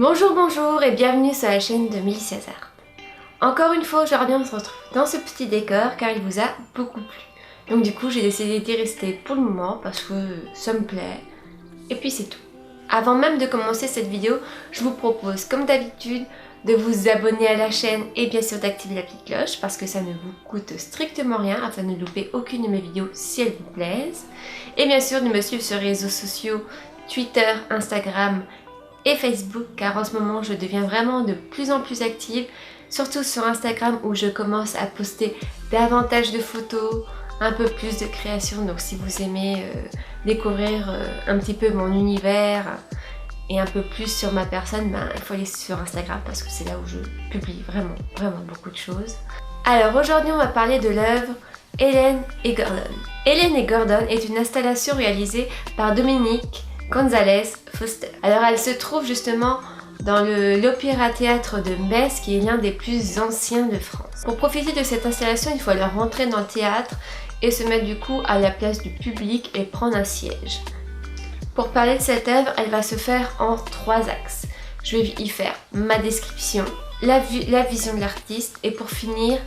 Bonjour, bonjour et bienvenue sur la chaîne de Melissa Art. Encore une fois, aujourd'hui on se retrouve dans ce petit décor car il vous a beaucoup plu. Donc du coup j'ai décidé d'y rester pour le moment parce que ça me plaît. Et puis c'est tout. Avant même de commencer cette vidéo, je vous propose comme d'habitude de vous abonner à la chaîne et bien sûr d'activer la petite cloche parce que ça ne vous coûte strictement rien afin de ne louper aucune de mes vidéos si elles vous plaisent. Et bien sûr de me suivre sur les réseaux sociaux, Twitter, Instagram et Facebook car en ce moment je deviens vraiment de plus en plus active, surtout sur Instagram où je commence à poster davantage de photos, un peu plus de création. Donc si vous aimez découvrir un petit peu mon univers et un peu plus sur ma personne, il faut aller sur Instagram parce que c'est là où je publie vraiment beaucoup de choses. Alors aujourd'hui on va parler de l'œuvre Hélène et Gordon. Hélène et Gordon est une installation réalisée par Dominique Gonzalez Foster. Alors elle se trouve justement dans l'Opéra Théâtre de Metz qui est l'un des plus anciens de France. Pour profiter de cette installation, il faut alors rentrer dans le théâtre et se mettre du coup à la place du public et prendre un siège. Pour parler de cette œuvre, elle va se faire en 3 axes. Je vais y faire ma description, la vision de l'artiste et pour finir,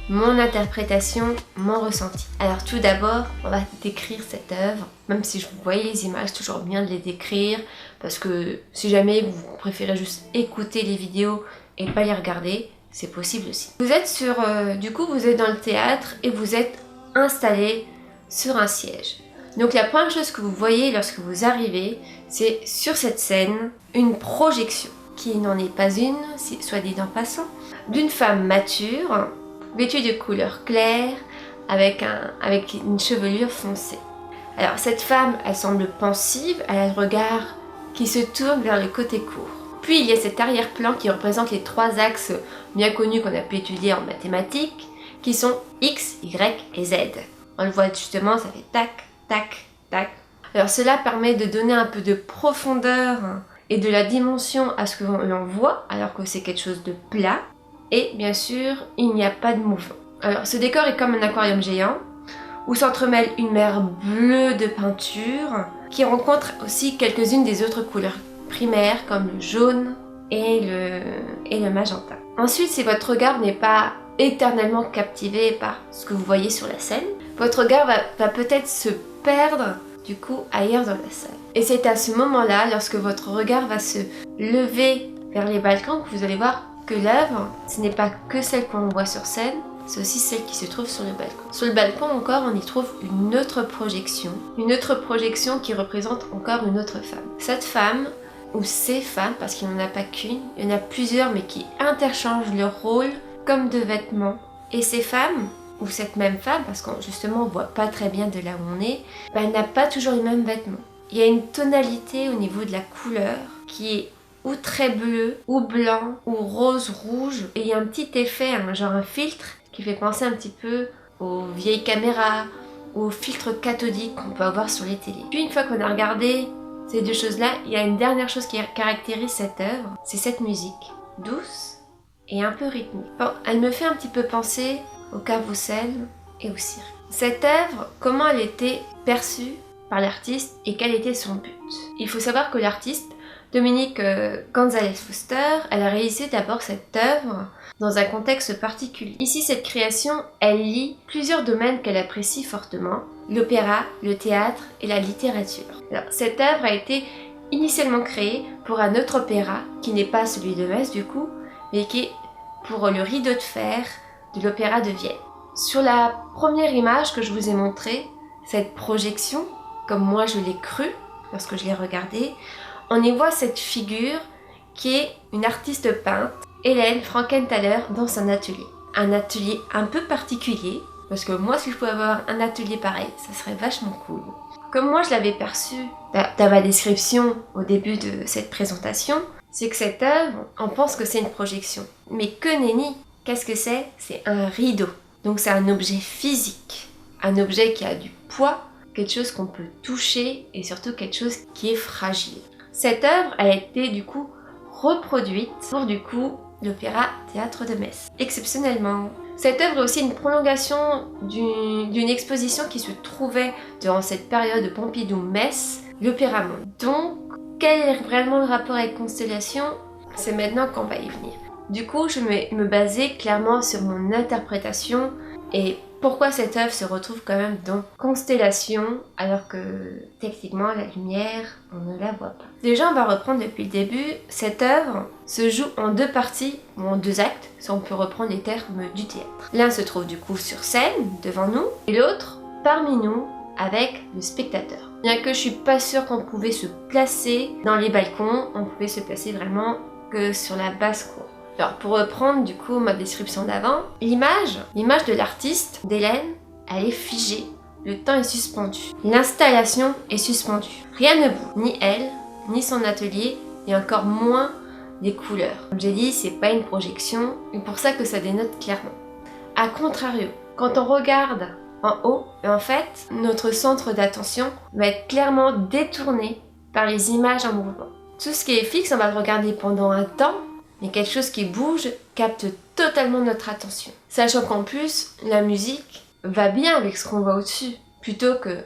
mon interprétation, mon ressenti. Alors tout d'abord, on va décrire cette œuvre, même si je vous voyez les images, toujours bien de les décrire, parce que si jamais vous préférez juste écouter les vidéos et pas les regarder, c'est possible aussi. Vous êtes vous êtes dans le théâtre et vous êtes installé sur un siège. Donc la première chose que vous voyez lorsque vous arrivez, c'est sur cette scène, une projection, qui n'en est pas une, soit dit en passant, d'une femme mature, vêtue de couleur claire, avec une chevelure foncée. Alors cette femme, elle semble pensive, elle a le regard qui se tourne vers le côté court. Puis il y a cet arrière-plan qui représente les 3 axes bien connus qu'on a pu étudier en mathématiques, qui sont X, Y et Z. On le voit justement, ça fait tac, tac, tac. Alors cela permet de donner un peu de profondeur et de la dimension à ce que l'on voit, alors que c'est quelque chose de plat. Et bien sûr, il n'y a pas de mouvement. Alors ce décor est comme un aquarium géant où s'entremêle une mer bleue de peinture qui rencontre aussi quelques-unes des autres couleurs primaires comme le jaune et le magenta. Ensuite, si votre regard n'est pas éternellement captivé par ce que vous voyez sur la scène, votre regard va peut-être se perdre du coup ailleurs dans la salle. Et c'est à ce moment-là, lorsque votre regard va se lever vers les balcons, que vous allez voir que l'œuvre, ce n'est pas que celle qu'on voit sur scène, c'est aussi celle qui se trouve sur le balcon. Sur le balcon encore, on y trouve une autre projection qui représente encore une autre femme. Cette femme, ou ces femmes, parce qu'il n'y en a pas qu'une, il y en a plusieurs mais qui interchangent leur rôle comme de vêtements. Et ces femmes, ou cette même femme, parce qu'on justement on voit pas très bien de là où on est, elle n'a pas toujours les mêmes vêtements. Il y a une tonalité au niveau de la couleur qui est ou très bleu, ou blanc, ou rose, rouge. Et il y a un petit effet, genre un filtre, qui fait penser un petit peu aux vieilles caméras, ou aux filtres cathodiques qu'on peut avoir sur les télés. Puis une fois qu'on a regardé ces 2 choses-là, il y a une dernière chose qui caractérise cette œuvre, c'est cette musique, douce et un peu rythmique. Bon, elle me fait un petit peu penser au carrousel et au cirque. Cette œuvre, comment elle était perçue par l'artiste et quel était son but? Il faut savoir que l'artiste, Dominique Gonzalez Foster, elle a réalisé d'abord cette œuvre dans un contexte particulier. Ici, cette création, elle lie plusieurs domaines qu'elle apprécie fortement, l'opéra, le théâtre et la littérature. Alors, cette œuvre a été initialement créée pour un autre opéra, qui n'est pas celui de Metz du coup, mais qui est pour le Rideau de fer de l'Opéra de Vienne. Sur la première image que je vous ai montrée, cette projection, comme moi je l'ai cru lorsque je l'ai regardée, on y voit cette figure qui est une artiste peintre, Hélène Frankenthaler, dans son atelier. Un atelier un peu particulier, parce que moi si je pouvais avoir un atelier pareil, ça serait vachement cool. Comme moi je l'avais perçu dans ma description au début de cette présentation, c'est que cette œuvre, on pense que c'est une projection. Mais que nenni! Qu'est-ce que c'est? C'est un rideau. Donc c'est un objet physique, un objet qui a du poids, quelque chose qu'on peut toucher et surtout quelque chose qui est fragile. Cette œuvre a été du coup reproduite pour du coup l'Opéra Théâtre de Metz. Exceptionnellement. Cette œuvre est aussi une prolongation d'une exposition qui se trouvait durant cette période de Pompidou-Metz, l'Opéra Monde. Donc, quel est vraiment le rapport avec Constellation? c'est maintenant qu'on va y venir. Du coup, je vais me baser clairement sur mon interprétation et pourquoi cette œuvre se retrouve quand même dans Constellation alors que techniquement la lumière, on ne la voit pas. Déjà, on va reprendre depuis le début. Cette œuvre se joue en deux parties ou en deux actes, si on peut reprendre les termes du théâtre. L'un se trouve du coup sur scène, devant nous, et l'autre parmi nous, avec le spectateur. Bien que je suis pas sûre qu'on pouvait se placer dans les balcons, on pouvait se placer vraiment que sur la basse-cour. Alors pour reprendre du coup ma description d'avant, l'image de l'artiste, d'Hélène, elle est figée. Le temps est suspendu. L'installation est suspendue. Rien ne bouge, ni elle, ni son atelier, et encore moins les couleurs. Comme j'ai dit, c'est pas une projection, et pour ça que ça dénote clairement. A contrario, quand on regarde en haut, en fait, notre centre d'attention va être clairement détourné par les images en mouvement. Tout ce qui est fixe, on va le regarder pendant un temps, mais quelque chose qui bouge capte totalement notre attention. Sachant qu'en plus, la musique va bien avec ce qu'on voit au-dessus, plutôt que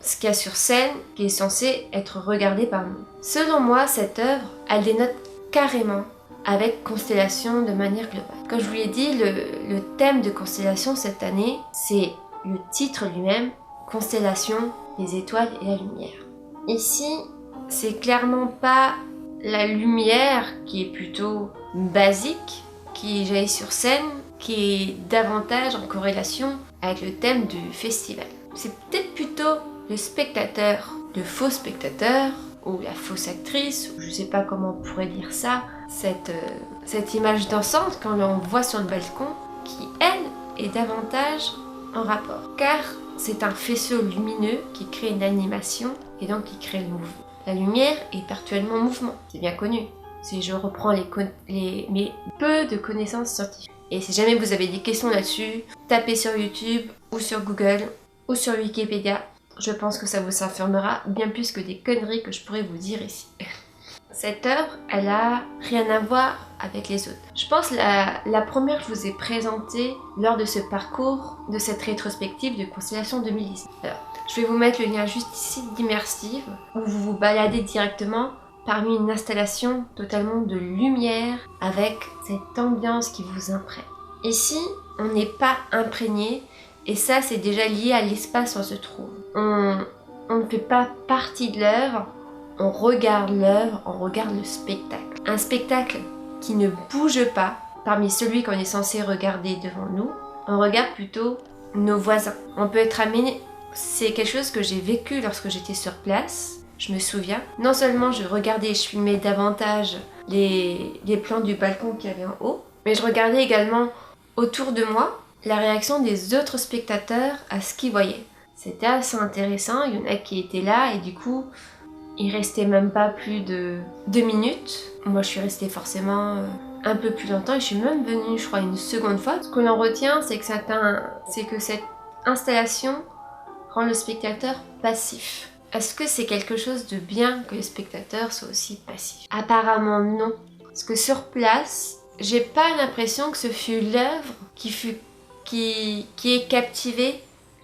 ce qu'il y a sur scène qui est censé être regardé par nous. Selon moi, cette œuvre, elle dénote carrément avec Constellation de manière globale. Comme je vous l'ai dit, le thème de Constellation cette année, c'est le titre lui-même, Constellation, les étoiles et la lumière. Ici, c'est clairement pas la lumière qui est plutôt basique, qui jaillit sur scène, qui est davantage en corrélation avec le thème du festival. C'est peut-être plutôt le spectateur, le faux spectateur, ou la fausse actrice, ou je sais pas comment on pourrait dire ça, cette image dansante quand on voit sur le balcon, qui elle est davantage en rapport. Car c'est un faisceau lumineux qui crée une animation et donc qui crée le mouvement. La lumière est actuellement en mouvement, c'est bien connu. Si je reprends mes peu de connaissances scientifiques. Et si jamais vous avez des questions là-dessus, tapez sur YouTube ou sur Google ou sur Wikipédia. Je pense que ça vous informera bien plus que des conneries que je pourrais vous dire ici. Cette œuvre, elle a rien à voir avec les autres. Je pense la première que je vous ai présentée lors de ce parcours, de cette rétrospective de Constellation 2010. Alors, je vais vous mettre le lien juste ici d'Immersive, où vous vous baladez directement parmi une installation totalement de lumière avec cette ambiance qui vous imprègne. Ici, on n'est pas imprégné et ça c'est déjà lié à l'espace où on se trouve. On ne fait pas partie de l'œuvre, on regarde l'œuvre, on regarde le spectacle. Un spectacle qui ne bouge pas parmi celui qu'on est censé regarder devant nous, on regarde plutôt nos voisins. On peut être amené, c'est quelque chose que j'ai vécu lorsque j'étais sur place. Je me souviens, non seulement je regardais et je filmais davantage les plans du balcon qu'il y avait en haut, mais je regardais également autour de moi la réaction des autres spectateurs à ce qu'ils voyaient. C'était assez intéressant, il y en a qui étaient là et du coup, il restait même pas plus de 2 minutes. Moi je suis restée forcément un peu plus longtemps et je suis même venue je crois une seconde fois. Ce que l'on retient c'est que cette installation rend le spectateur passif. Est-ce que c'est quelque chose de bien que le spectateur soit aussi passif? Apparemment non. Parce que sur place, j'ai pas l'impression que ce fut l'œuvre qui ait captivé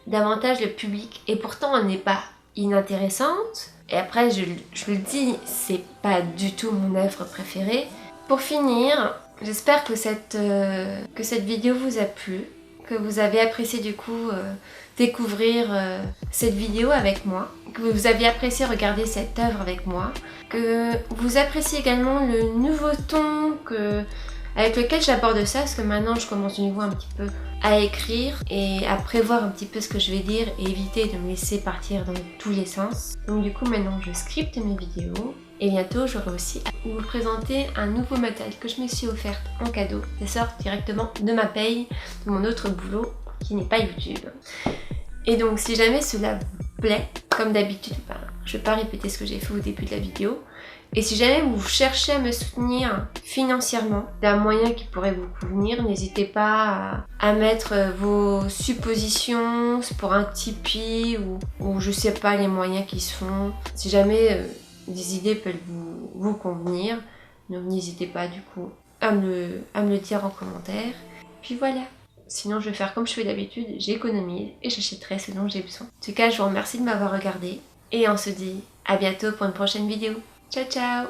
davantage le public. Et pourtant, elle n'est pas inintéressante. Et après, je le dis, c'est pas du tout mon œuvre préférée. Pour finir, j'espère que cette vidéo vous a plu, que vous avez apprécié du coup découvrir cette vidéo avec moi, que vous avez apprécié regarder cette œuvre avec moi, que vous appréciez également le nouveau ton avec lequel j'aborde ça, parce que maintenant je commence de nouveau un petit peu à écrire et à prévoir un petit peu ce que je vais dire et éviter de me laisser partir dans tous les sens. Donc du coup maintenant je scripte mes vidéos et bientôt j'aurai aussi à vous présenter un nouveau matériel que je me suis offert en cadeau. Ça sort directement de ma paye, de mon autre boulot qui n'est pas YouTube. Et donc si jamais cela vous plaît, comme d'habitude, je ne vais pas répéter ce que j'ai fait au début de la vidéo. Et si jamais vous cherchez à me soutenir financièrement, d'un moyen qui pourrait vous convenir, n'hésitez pas à mettre vos suppositions pour un Tipeee ou je sais pas les moyens qui se font. Si jamais des idées peuvent vous convenir, donc n'hésitez pas du coup à me le dire en commentaire. Puis voilà. Sinon je vais faire comme je fais d'habitude, j'économise et j'achèterai ce dont j'ai besoin. En tout cas, je vous remercie de m'avoir regardé et on se dit à bientôt pour une prochaine vidéo. Ciao ciao!